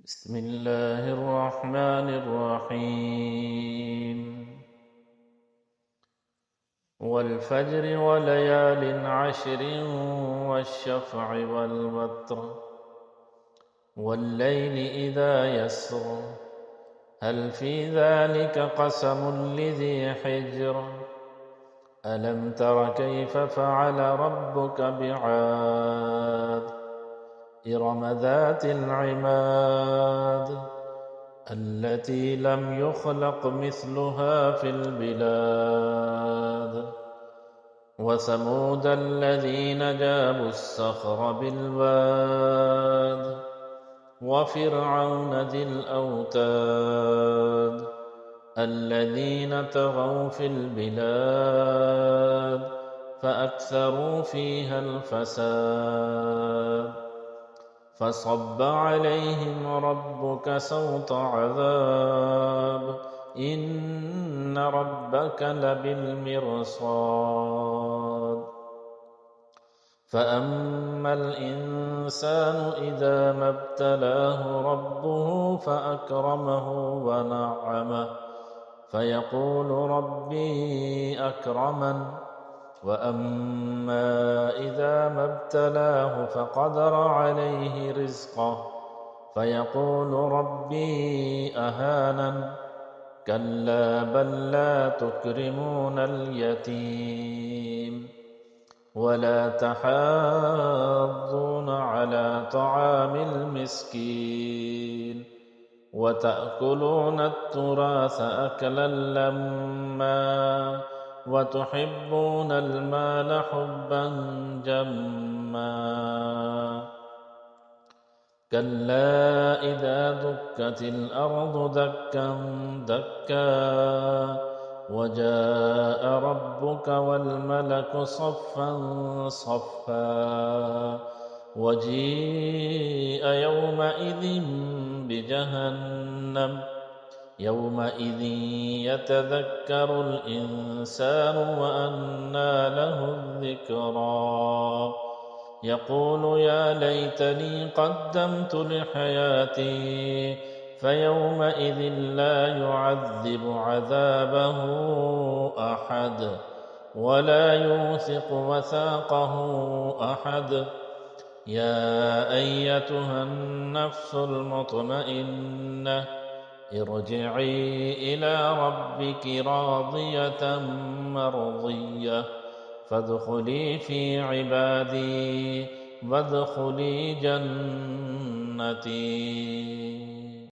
بسم الله الرحمن الرحيم والفجر وليال عشر والشفع والوتر والليل إذا يسر هل في ذلك قسم لذي حجر ألم تر كيف فعل ربك بعاد إرم ذات العماد التي لم يخلق مثلها في البلاد وثمود الذين جابوا الصخر بالواد وفرعون ذي الأوتاد الذين طغوا في البلاد فأكثروا فيها الفساد فصب عليهم ربك سوط عذاب إن ربك لبالمرصاد فأما الإنسان إذا ما ابتلاه ربه فأكرمه ونعمه فيقول ربي أكرمن وأما إذا ما ابتلاه فقدر عليه رزقه فيقول ربي أهانن كلا بل لا تكرمون اليتيم ولا تحاضون على طعام المسكين وتأكلون التراث أكلا لما وتحبون المال حبا جما كلا إذا دكت الأرض دكا دكا وجاء ربك والملك صفا صفا وجيء يومئذ بجهنم يومئذ يتذكر الإنسان وأنى له الذكرى يقول يا ليتني قدمت لحياتي فيومئذ لا يعذب عذابه أحد ولا يوثق وثاقه أحد يا أيتها النفس المطمئنة ارجعي إلى ربك راضية مرضية فادخلي في عبادي وادخلي جنتي.